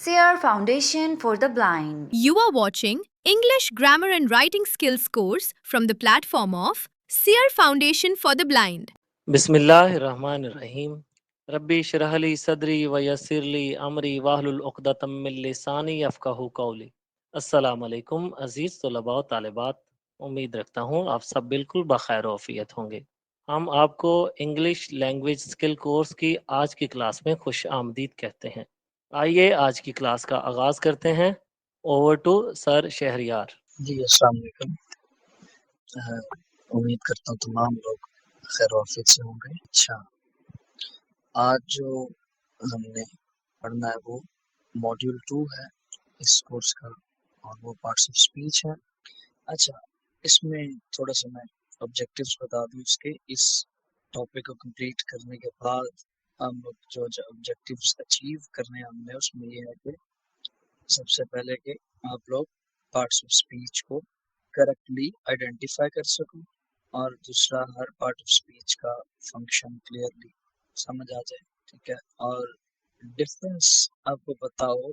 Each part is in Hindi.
SEER Foundation for the Blind. You are watching English Grammar and Writing Skills course from the platform of SEER Foundation for the Blind. बिस्मिल्लाहिर्रहमानिर्रहीम रब्बी इश्रह ली सदरी व यस्सिर ली अमरी वाहलुल उक़दतम मिन लिसानी यफ़क़हू क़ौली। अस्सलाम वालेकुम अजीज़ तलबा व तालिबात, उम्मीद रखता हूँ आप सब बिल्कुल बखैर औफियत होंगे। हम आपको इंग्लिश लैंग्वेज स्किल कोर्स की आज की क्लास में खुश आमदीद कहते हैं। आइए आज की क्लास का आगाज़ करते हैं। Over to sir Shahryar. जी अस्सलाम वालेकुम। उम्मीद करता हूँ तमाम लोग खैर आफियत से होंगे। अच्छा, आज जो हमने पढ़ना है वो मॉड्यूल 2 है इस कोर्स का और वो पार्ट्स ऑफ स्पीच है। अच्छा, इसमें थोड़ा सा मैं ऑब्जेक्टिव्स बता दूँ इसके। इस टॉपिक को कंप्लीट करने के बाद हम लोग जो ऑब्जेक्टिव्स अचीव करने हमने उसमें ये है कि सबसे पहले कि आप लोग पार्ट्स ऑफ स्पीच को करेक्टली आइडेंटिफाई कर सको और दूसरा हर पार्ट ऑफ स्पीच का फंक्शन क्लियरली समझ आ जाए, ठीक है। और डिफरेंस आपको पता हो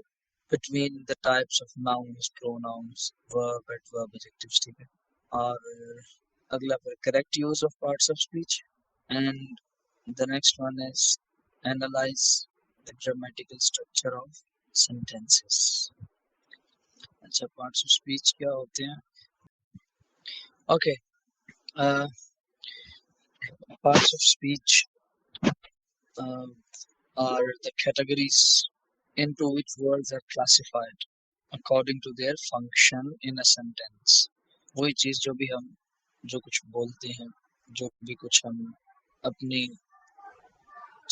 between the types of nouns, pronouns, verb, adverb, adjectives, ठीक है। और अगला फिर correct use of parts of speech and the next one is analyse the grammatical structure of sentences. अच्छा, पार्ट्स ऑफ स्पीच क्या होते हैं? Okay, parts of speech are the categories into which words are classified according to their function in a sentence. वही चीज जो भी हम जो कुछ बोलते हैं, जो भी कुछ हम अपनी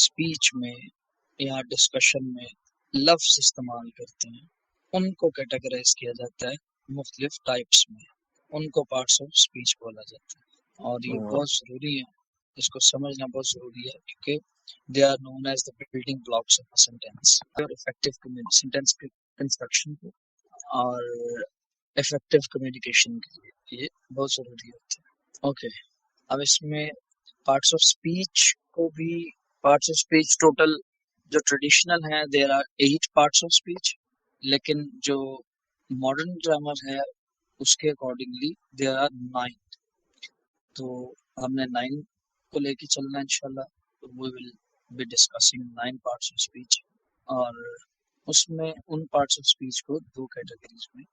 स्पीच में या डिस्कशन में लफ्ज इस्तेमाल करते हैं, उनको कैटेगराइज किया जाता है मुख्तलिफ टाइप्स में, उनको पार्ट्स ऑफ स्पीच बोला जाता है। और ये बहुत ज़रूरी है, इसको समझना बहुत ज़रूरी है क्योंकि they are known as the building blocks of a sentence. और इफेक्टिव सेंटेंस के कंस्ट्रक्शन को और इफेक्टिव कम्युनिकेशन के लिए ये बहुत ज़रूरी होता है। ओके, अब इसमें पार्ट्स ऑफ स्पीच को भी, पार्ट्स ऑफ स्पीच टोटल जो ट्रेडिशनल है there are 8 parts of speech, लेकिन जो मॉडर्न ग्रामर है उसके अकॉर्डिंगली देयर आर 9। तो हमने 9 को लेके चलना इंशाल्लाह। We will be discussing 9 parts of speech और उसमें उन पार्ट्स ऑफ स्पीच को दो कैटेगरीज में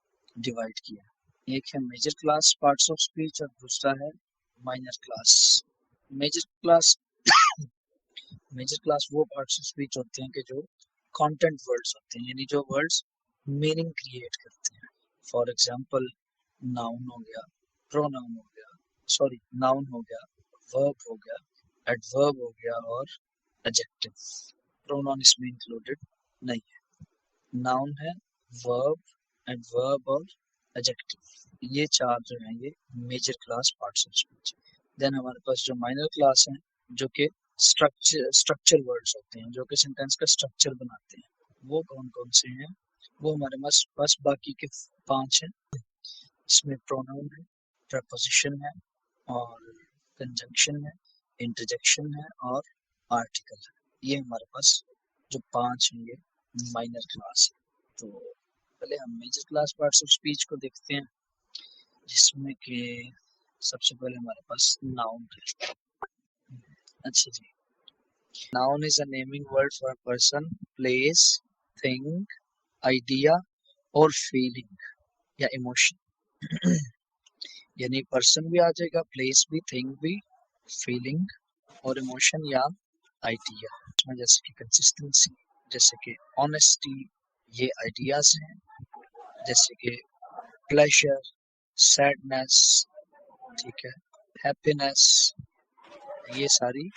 डिवाइड किया। एक है major class parts of speech और दूसरा है minor class. Major class major class वो पार्ट्स ऑफ स्पीच होते हैं कि जो कंटेंट वर्ड्स होते हैं, यानी जो वर्ड्स मीनिंग क्रिएट करते हैं। फॉर एग्जांपल नाउन हो गया, प्रोनाउन हो गया, सॉरी नाउन हो गया, वर्ब हो गया, एडवर्ब हो गया और एडजेक्टिव। प्रोनाउन इसमें इंक्लूडेड नहीं है। नाउन है, वर्ब, एडवर्ब और एडजेक्टिव, ये चार जो हैं ये major class parts of speech. Then हमारे पास जो माइनर क्लास हैं जो कि स्ट्रक्चर वर्ड्स होते हैं, जो कि सेंटेंस का स्ट्रक्चर बनाते हैं, वो कौन कौन से हैं? वो हमारे पास बाकी के 5 हैं। इसमें प्रोनाउन है, प्रपोजिशन है और कंजंक्शन है, इंटरजेक्शन है और आर्टिकल है। ये हमारे पास जो 5 हैं ये माइनर क्लास है। तो पहले हम major class parts of speech को देखते हैं, जिसमें कि सबसे पहले हमारे पास नाउन है। अच्छा जी, noun is a naming word for a person, place, thing, idea और फीलिंग या इमोशन। यानी पर्सन भी आ जाएगा, प्लेस भी, थिंग भी, फीलिंग और इमोशन या आइडिया। इसमें जैसे कि कंसिस्टेंसी, जैसे कि ऑनेस्टी, ये आइडियाज हैं। जैसे कि प्लेजर, सैडनेस, ठीक है, हैप्पीनेस, ये सारी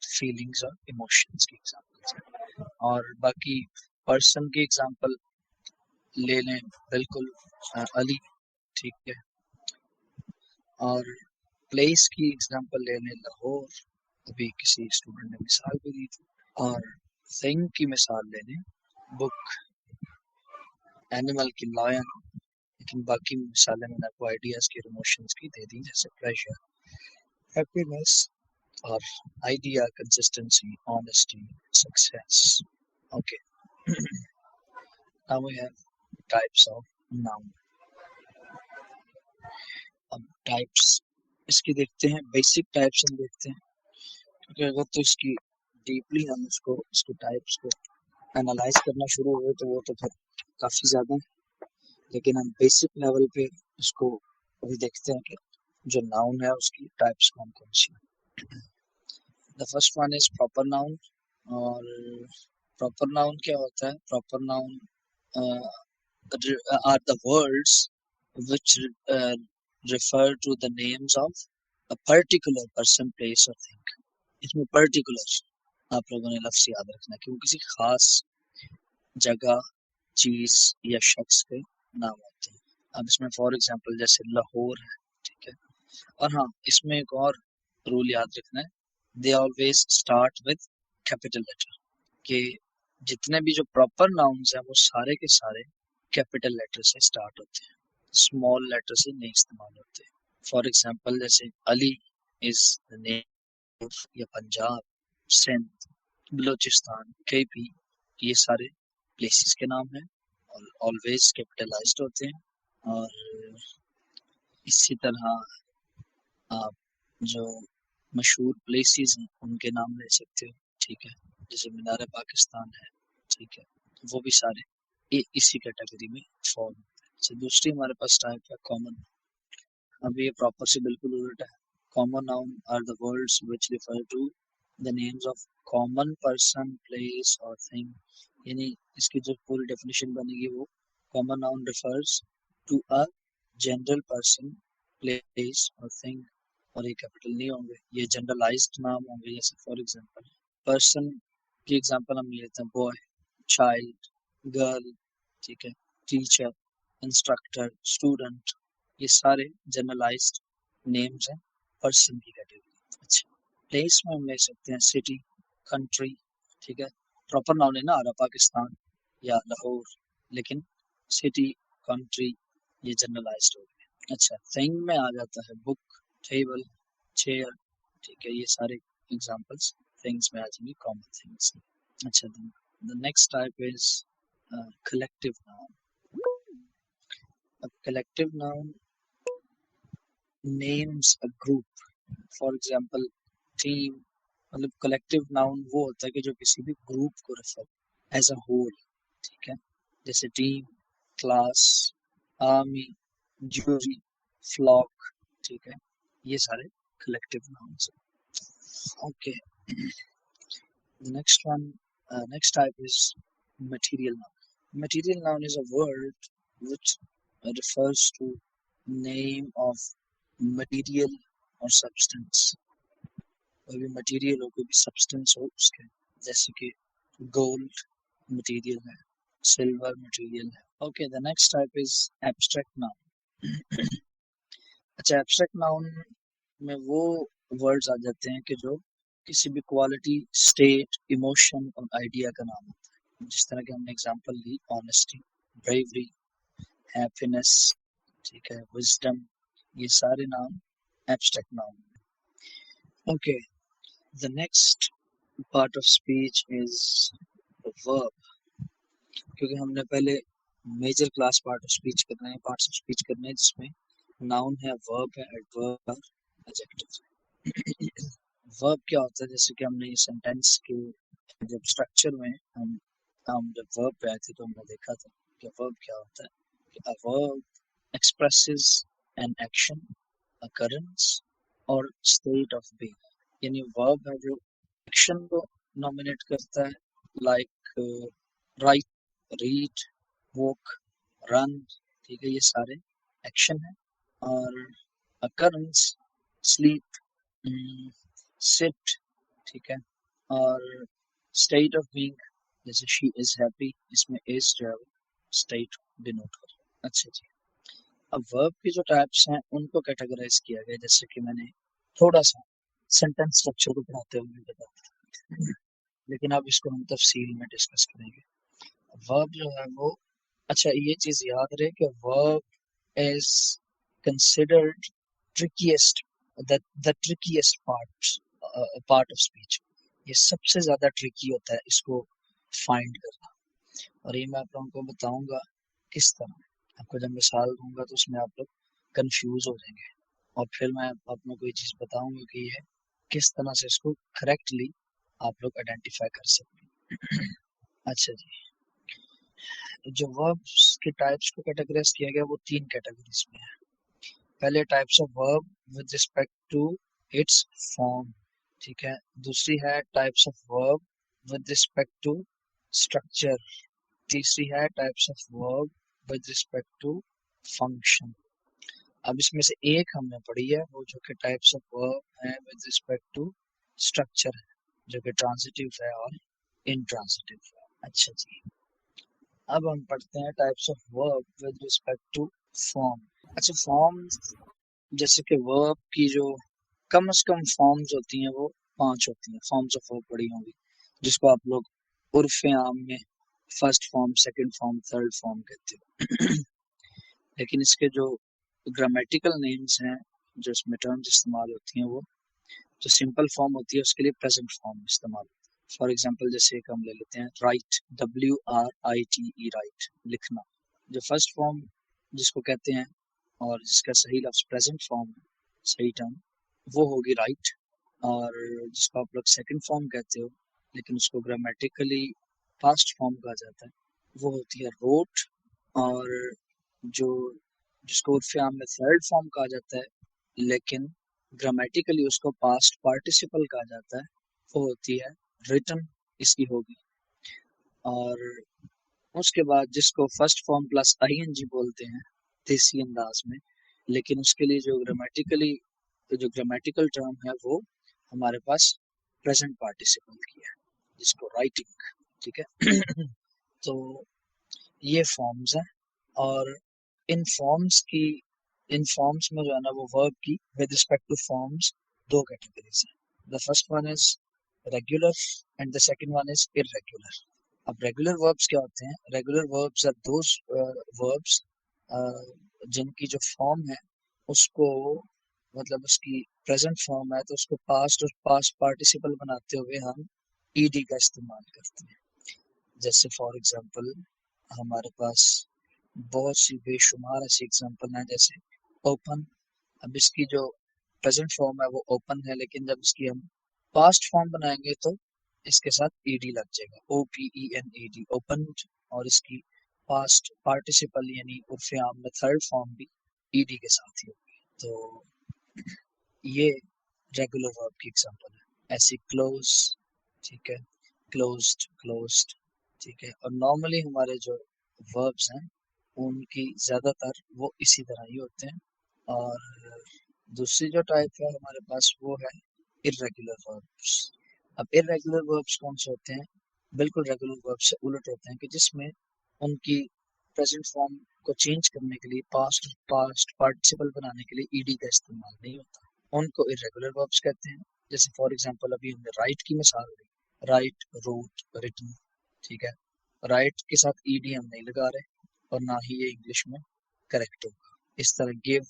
फीलिंग्स और इमोशंस की एग्जांपल्स हैं। और बाकी पर्सन की एग्जांपल ले लें, बिल्कुल अली, ठीक है। और प्लेस की एग्जांपल ले लें, लाहौर, अभी किसी स्टूडेंट ने मिसाल भी दी थी। और थिंग की मिसाल ले लें, बुक, एनिमल की लायन। लेकिन बाकी मिसालें मैंने आपको आइडियाज की, इमोशंस की दे दी, जैसे प्लेजर, हैप्पीनेस और idea, consistency, honesty, success. Okay, Now we have types of noun. अब टाइप्स इसकी देखते हैं, बेसिक टाइप्स हम देखते हैं, क्योंकि अगर तो इसकी डीपली हम इसको टाइप्स को एनालाइज करना शुरू हो तो वो तो फिर काफ़ी ज़्यादा है, लेकिन हम बेसिक लेवल पे इसको अभी देखते हैं कि जो नाउन है उसकी टाइप्स कौन कौन सी हैं। The first one is proper noun. और प्रॉपर नाउन क्या होता है? Proper noun are the words which refer to the names of a particular person, place or thing. इसमें particular आप लोगों ने लफ्ज़ याद रखना है कि वो किसी खास जगह, चीज या शख्स के नाम होते हैं। अब इसमें फॉर एग्जांपल जैसे लाहौर है, ठीक है। और हाँ, इसमें एक और रूल याद रखना है, they always start with capital letter, कि जितने भी जो प्रॉपर नाउन्स हैं वो सारे के सारे कैपिटल लेटर से स्टार्ट होते हैं, स्मॉल लेटर से नहीं इस्तेमाल होते। फॉर एग्जांपल जैसे अली इज द नेम, या पंजाब, सिंध, बलूचिस्तान, केपी, ये सारे प्लेसेस के नाम हैं और ऑलवेज कैपिटलाइज्ड होते हैं। और इसी तरह आप जो मशहूर प्लेसेस हैं उनके नाम ले सकते हो, ठीक है। जैसे मीनार पाकिस्तान है, ठीक है, तो वो भी सारे इसी कैटेगरी में फॉल होते हैं। तो दूसरी हमारे पास टाइप है कॉमन। अब ये प्रॉपर से बिल्कुल उल्टा है। Common noun are the words which refer to the names of common person, place और थिंग। यानी इसकी जो पूरी डेफिनेशन बनेगी वो common noun refers to a general person, place और थिंग। और ये कैपिटल नहीं होंगे, ये जनरलाइज्ड नाम होंगे। जैसे फॉर एग्जांपल पर्सन की एग्जांपल हम लेते हैं, बॉय, चाइल्ड, गर्ल, ठीक है, टीचर, इंस्ट्रक्टर, स्टूडेंट, ये सारे जनरलाइज्ड नेम्स हैं पर्सन की कैटेगरी। अच्छा, प्लेस में हम ले सकते हैं सिटी, कंट्री, ठीक है। प्रॉपर नाउन है ना, आरा पाकिस्तान या लाहौर, लेकिन सिटी, कंट्री ये जनरलाइज्ड हो गए। अच्छा, थिंग में आ जाता है बुक, टेबल, चेयर, ठीक है, ये सारे एग्जांपल्स थिंग्स में आ जाएंगे, कॉमन थिंग्स। अच्छा, the next type is collective noun. अब collective noun names a group, for example team. मतलब कलेक्टिव नाउन वो होता है कि जो किसी भी ग्रुप को रेफर एज अ होल, ठीक है। जैसे team, class, army, jury, flock, ठीक है, ये सारे कलेक्टिव नाउन्स हैं। Okay, next type is material noun. Material noun is a word which refers to name of material or substance। कोई भी मटेरियल हो, कोई भी सब्सटेंस हो उसके, जैसे कि गोल्ड मटेरियल है, सिल्वर मटेरियल है। Okay, the next type is abstract noun. अच्छा, एब्स्ट्रैक्ट नाउन में वो वर्ड्स आ जाते हैं कि जो किसी भी क्वालिटी, स्टेट, इमोशन और आइडिया का नाम होता है। जिस तरह की हमने एग्जांपल ली, ऑनेस्टी, ब्रेवरी, हैप्पीनेस, ठीक है, विजडम, ये सारे नाम abstract noun. Okay, the next part of speech is verb. क्योंकि हमने पहले major class part of speech करना है, पार्ट्स ऑफ स्पीच करना है, जिसमें नाउन है, वर्ब है, एडवर्ब है, एडजेक्टिव। वर्ब क्या होता है? जैसे कि हमने ये सेंटेंस के जब स्ट्रक्चर में हम जब वर्ब पे आए थे तो हमने देखा था कि वर्ब क्या होता है, कि a verb expresses an action, occurrence और स्टेट ऑफ बीइंग। यानी वर्ब है जो एक्शन को नॉमिनेट करता है, like right, read, walk, run, ठीक है, ये सारे एक्शन है। और occurrence, स्लीप, सिट, ठीक है। और स्टेट ऑफ बीइंग, जैसे शी इज हैप्पी, इसमें इज जो है स्टेट डिनोट कर। अच्छा जी, अब वर्ब की जो टाइप्स हैं उनको कैटेगराइज किया गया, जैसे कि मैंने थोड़ा सा सेंटेंस स्ट्रक्चर को पढ़ाते हुए बताया, लेकिन अब इसको हम तफसील में डिस्कस करेंगे। वर्ब जो है वो, अच्छा ये चीज याद रहे कि verb is considered ट्रिकीएस्ट, the ट्रिकीएस्ट part of speech. ये सबसे ज्यादा ट्रिकी होता है इसको फाइंड करना। और ये मैं आप लोगों को बताऊंगा किस तरह। आपको जब मिसाल दूंगा तो उसमें आप लोग कंफ्यूज हो जाएंगे, और फिर मैं आप लोगों को ये चीज़ बताऊंगा कि ये किस तरह से इसको करेक्टली आप लोग आइडेंटिफाई कर सकते हैं। अच्छा जी, जो वर्ब्स के टाइप्स को कैटेगराइज किया गया वो 3 कैटेगरीज में है। पहले types of verb with respect to its form, ठीक है। दूसरी है types of verb with respect to structure. तीसरी है types of verb with respect to function. अब इसमें से एक हमने पढ़ी है वो जो कि टाइप्स ऑफ वर्ब है विद रिस्पेक्ट टू स्ट्रक्चर है, जो कि ट्रांजिटिव है और इंट्रांजिटिव है। अच्छा जी, अब हम पढ़ते हैं types of verb with respect to form. अच्छा, फॉर्म जैसे कि वर्ब की जो कम से कम फॉर्म्स होती हैं वो 5 होती हैं। फॉर्म्स ऑफ वर्ब पढ़ी होंगी, जिसको आप लोग उर्फ आम में first form, second form, third form कहते हो। लेकिन इसके जो ग्रामेटिकल नेम्स हैं, जो इसमें टर्म्स इस्तेमाल होती हैं, वो जो सिंपल फॉर्म होती है उसके लिए प्रेजेंट फॉर्म इस्तेमाल होती है। फॉर एग्जांपल जैसे एक हम ले लेते हैं राइट, WRITE, राइट, लिखना। जो फर्स्ट फॉर्म जिसको कहते हैं और जिसका सही लफ्ज प्रेजेंट फॉर्म है, सही टर्म, वो होगी राइट। और जिसको आप लोग सेकंड फॉर्म कहते हो लेकिन उसको ग्रामेटिकली पास्ट फॉर्म कहा जाता है, वो होती है रोट। और जो जिसको उर्फ आम में थर्ड फॉर्म कहा जाता है लेकिन ग्रामेटिकली उसको पास्ट पार्टिसिपल कहा जाता है, वो होती है रिटन, इसकी होगी। और उसके बाद जिसको फर्स्ट फॉर्म प्लस ING बोलते हैं देसी अंदाज में, लेकिन उसके लिए जो ग्रामेटिकल टर्म है वो हमारे पास प्रेजेंट पार्टिसिपल की है, जिसको राइटिंग, ठीक है। तो ये फॉर्म्स हैं, और इन फॉर्म्स में जो है ना वो वर्ब की with respect to forms 2 categories हैं। The first one is regular and the second one is irregular. अब रेगुलर वर्ब्स क्या होते हैं? Regular verbs are those verbs जिनकी जो फॉर्म है उसको, मतलब उसकी प्रेजेंट फॉर्म है तो उसको पास्ट और पास्ट पार्टिसिपल बनाते हुए हम ED का इस्तेमाल करते हैं। जैसे फॉर एग्जांपल हमारे पास बहुत सी बेशुमार ऐसी एग्जांपल हैं, जैसे ओपन। अब इसकी जो प्रेजेंट फॉर्म है वो ओपन है, लेकिन जब इसकी हम पास्ट फॉर्म बनाएंगे तो इसके साथ ED लग जाएगा, OPENED, ओपन। और इसकी पास्ट पार्टिसिपल यानी उर्फ आम में थर्ड फॉर्म भी ED के साथ ही होगी। तो ये रेगुलर वर्ब की एग्जांपल है। ऐसी क्लोज, ठीक है, क्लोज्ड, क्लोज्ड, ठीक है। और नॉर्मली हमारे जो वर्ब्स हैं उनकी ज़्यादातर वो इसी तरह ही होते हैं। और दूसरी जो टाइप है हमारे पास वो है इर्रेगुलर वर्ब्स। अब इर्रेगुलर वर्ब्स कौन से होते हैं? बिल्कुल रेगुलर वर्ब से उलट होते हैं, कि जिसमें उनकी प्रेजेंट फॉर्म को चेंज करने के लिए पास्ट पार्टिसिपल बनाने के लिए ED का इस्तेमाल नहीं होता, उनको इर्रेगुलर वर्ब्स कहते हैं। जैसे फॉर एग्जांपल अभी हमने राइट की मिसाल दी, राइट, रोट, रिटन, ठीक है। राइट के साथ ED हम नहीं लगा रहे और ना ही ये इंग्लिश में करेक्ट होगा। इस तरह गिव,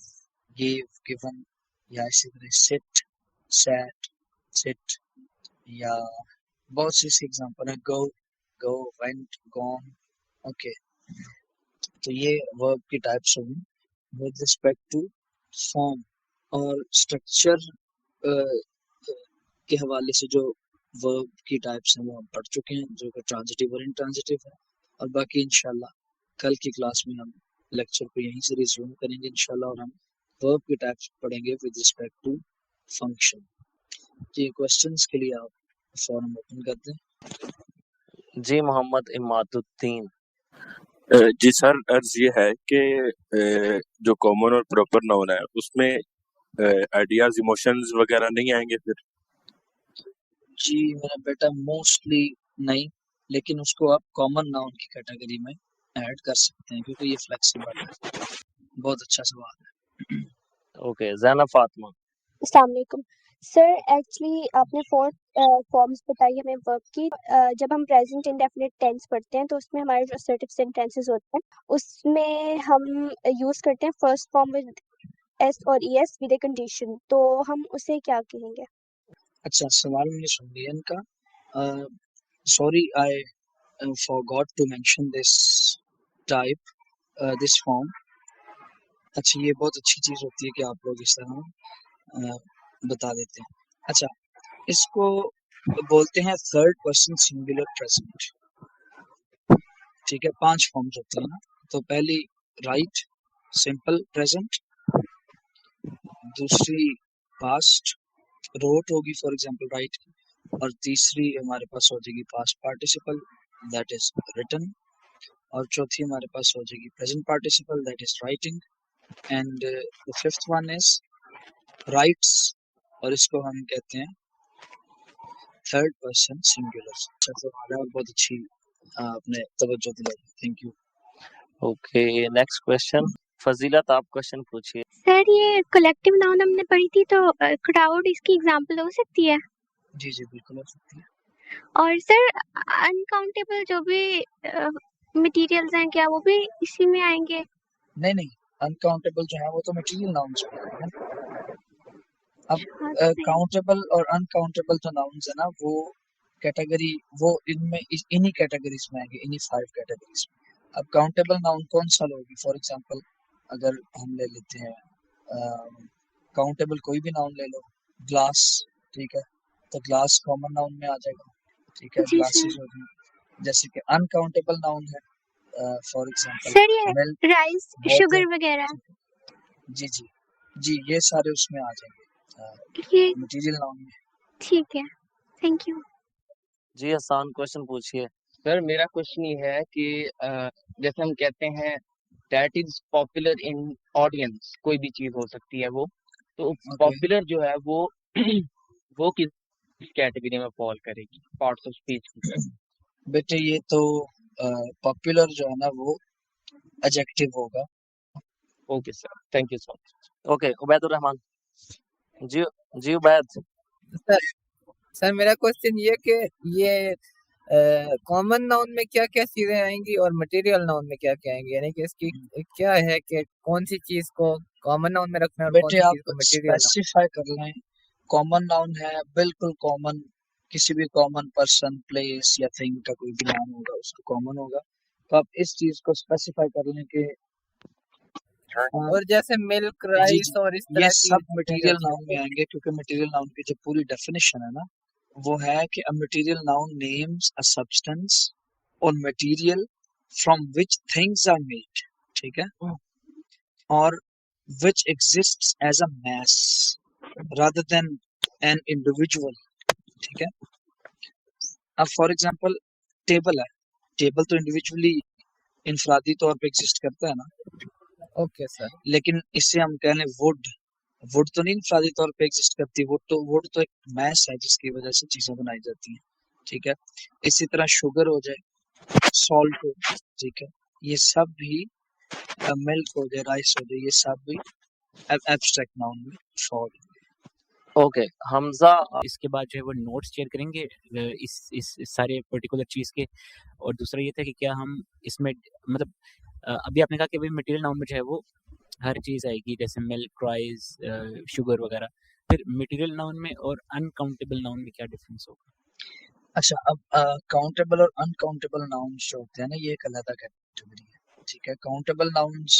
गिव, गिवन, या इसी तरह सिट, सैट, सिट, या बहुत सी ऐसी एग्जांपल है, गो, गो, वेंट, गॉन। ओके, तो ये वर्ब की टाइप्स होंगी विद रिस्पेक्ट टू फॉर्म। और स्ट्रक्चर के हवाले से जो वर्ब की टाइप्स हैं वो हम पढ़ चुके हैं, जो कि ट्रांजिटिव और इंट्रांजिटिव है। और बाकी इंशाल्लाह कल की क्लास में हम लेक्चर को यहीं से रिज्यूम करेंगे इंशाल्लाह, और हम वर्ब की टाइप्स पढ़ेंगे विद रिस्पेक्ट टू फंक्शन। ये क्वेश्चंस के लिए आप फॉरम ओपन कर दें। जी मोहम्मद इमादुद्दीन। जी सर, अर्ज ये है कि जो कॉमन और प्रॉपर नाउन है उसमें आइडियाज, इमोशंस वगैरह नहीं आएंगे फिर? जी मेरा बेटा, मोस्टली नहीं, लेकिन उसको आप कॉमन नाउन की कैटेगरी में ऐड कर सकते हैं क्योंकि ये फ्लेक्सिबल है। बहुत अच्छा सवाल है। ओके, ज़ैनब फातिमा। अस्सलाम वालेकुम सर। एक्चुअली आपने 4 फॉर्म्स बताई हमें वर्ब की। जब हम प्रेजेंट इंडेफिनिट टेंस पढ़ते हैं तो उसमें हमारे जो असर्टिव सेंटेंसेस होते हैं उसमें हम यूज करते हैं फर्स्ट फॉर्म विद S और ES विद ए कंडीशन, तो हम उसे क्या कहेंगे? अच्छा, सवाल मैंने सुन लिया इनका। Sorry, I forgot to mention this this form. अच्छा, ये बहुत अच्छी चीज होती है कि आप लोग इस तरह बता देते हैं. अच्छा, इसको बोलते हैं थर्ड पर्सन सिंगुलर प्रेजेंट. ठीक है, 5 फॉर्म्स होते हैं ना. तो पहली राइट सिंपल प्रेजेंट, दूसरी पास्ट रोट होगी फॉर एग्जांपल राइट की, और तीसरी हमारे पास हो जाएगी past participle that is written, और चौथी हमारे पास हो जाएगी present participle that is writing, and the fifth one is writes, और इसको हम कहते हैं थर्ड पर्सन सिंगुलर. अच्छा, तो हमारा बहुत अच्छी आपने तवज्जो दिलाई. Thank you. Okay, next question. फजीलत, आप क्वेश्चन पूछिए. सर ये कलेक्टिव नाउन हमने पढ़ी थी, तो क्राउड इसकी एग्जांपल हो सकती है. जी जी बिल्कुल हो सकती है. और सर अनकाउंटेबल जो भी मटेरियल्स हैं, क्या वो भी इसी में आएंगे? नहीं नहीं, अनकाउंटेबल जो है वो तो मटेरियल नाउन्स में आएंगे ना. अब अच्छा, काउंटेबल और अनकाउंटेबल जो नाउन्स है ना, वो कैटेगरी वो इनमें इन्हीं कैटेगरीज में आएंगे, इन्हीं 5 कैटेगरीज में. अब काउंटेबल नाउन कौन सा लोगी? फॉर एग्जांपल अगर हम ले लेते हैं काउंटेबल कोई भी नाउन ले लो, ग्लास, ठीक है, तो ग्लास कॉमन नाउन में आ जाएगा. ठीक है, जी ग्लासेस सर. होगी. जैसे कि अनकाउंटेबल नाउन है फॉर एग्जांपल सर ये मिल्क, राइस वाटर. शुगर वगैरह जी जी जी, ये सारे उसमें आ जाएंगे ये मटेरियल नाउन में. ठीक है. Thank you. जी, आसान क्वेश्चन पूछिए. सर मेरा क्वेश्चन ये है कि जैसे हम कहते हैं that is popular in audience, कोई भी चीज हो सकती है वो, तो ओके, पॉपुलर जो है वो वो किस कैटेगरी में फॉल करेगी पार्ट्स ऑफ स्पीच की? बेटे ये तो पॉपुलर जो है ना वो एडजेक्टिव होगा. Okay sir, thank you so much. Okay, Ubaidur Rahman. जी जी उबैद. सर सर मेरा क्वेश्चन ये कि ये कॉमन नाउन में क्या क्या चीजें आएंगी और मटेरियल नाउन में क्या क्या आएंगी, यानी कि इसकी क्या है कि कौन सी चीज को कॉमन नाउन में रखना है और कौन बेटे सी आप चीज को मटेरियल स्पेसिफाई कर लें. कॉमन नाउन है बिल्कुल कॉमन, किसी भी कॉमन पर्सन प्लेस या थिंग का कोई भी नाम होगा उसको कॉमन होगा. तो आप इस चीज को स्पेसिफाई कर लें कि नाउन, और जैसे मिल्क जी राइस जी और इस ये तरह की सब चीजें मटेरियल जो नाउन में आएंगे, क्योंकि मटेरियल नाउन की जो पूरी डेफिनेशन है ना वो है कि a material noun names a substance और material from which things are made. ठीक है, और which exists as a mass rather than an individual. ठीक है, अब फॉर एग्जांपल टेबल है, टेबल तो इंडिविजुअली इंफरादी तौर पे एग्जिस्ट करता है ना, ओके सर. लेकिन इससे हम कह लें वुड, वुड तो नहीं इंफरादी तौर पे एग्जिस्ट करती. वुड तो एक मैस है जिसकी वजह से चीजें बनाई जाती हैं. ठीक है, इसी तरह शुगर हो जाए, सॉल्ट हो, ठीक है, ये सब भी मिल्क हो जाए, राइस हो जाए, ये सब भी एब्स्ट्रैक्ट नाउन में फॉल. ओके, हमजा. इसके बाद जो है वो नोट्स शेयर करेंगे इस सारे पर्टिकुलर चीज़ के. और दूसरा ये था कि क्या हम इसमें मतलब अभी आपने कहा कि भाई मटेरियल नाउन में जो है वो हर चीज़ आएगी, जैसे मिल्क, राइस, शुगर वगैरह. फिर मटेरियल नाउन में और अनकाउंटेबल नाउन में क्या डिफरेंस होगा? अच्छा, अब काउंटेबल और अनकाउंटेबल नाउन्स जो होते हैं ना, ये एक अलग कैटेगरी है. ठीक है, काउंटेबल नाउन्स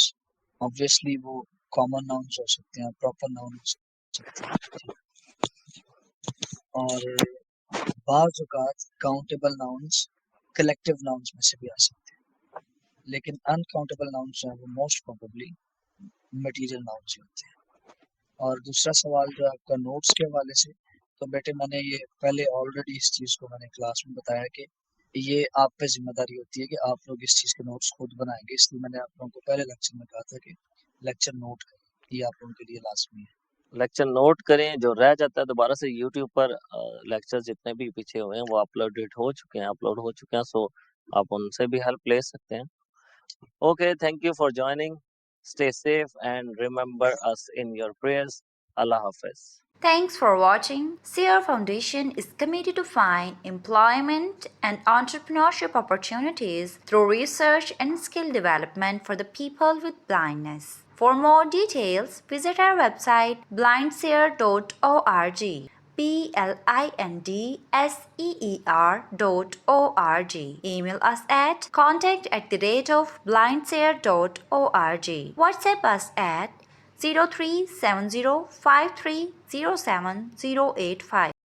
ऑब्वियसली वो कॉमन नाउन्स हो सकते हैं, प्रॉपर नाउन्स हो सकते हैं, और बाज़ औक़ात काउंटेबल नाउन्स कलेक्टिव नाउन्स में से भी आ सकते हैं, लेकिन अनकाउंटेबल नाउन्स जो है वो मोस्ट प्रोबेबली मटेरियल नाउन्स ही होते हैं. और दूसरा सवाल जो आपका नोट्स के हवाले से, तो बेटे मैंने ये पहले ऑलरेडी इस चीज़ को मैंने क्लास में बताया कि ये आप पे जिम्मेदारी होती है कि आप लोग इस चीज़ के नोट्स खुद बनाएंगे. इसलिए मैंने आप लोगों को पहले लेक्चर में कहा था कि लेक्चर नोट करें, ये आप लोगों के लिए लाजमी है. लेक्चर नोट करें, जो रह जाता है दोबारा से यूट्यूब पर लेक्चर जितने भी पीछे हुए हैं वो अपलोड हो चुके हैं, सो आप उनसे भी हेल्प ले सकते हैं. Okay, thank you for joining. Stay safe and remember us in your prayers. Allah Hafiz. Thanks for watching. Sierra Foundation is committed to find employment and entrepreneurship opportunities through research and skill development for the people with blindness. For more details, visit our website blindseer.org. blindseer.org. Email us at contact@blindseer.org. WhatsApp us at 037053078085.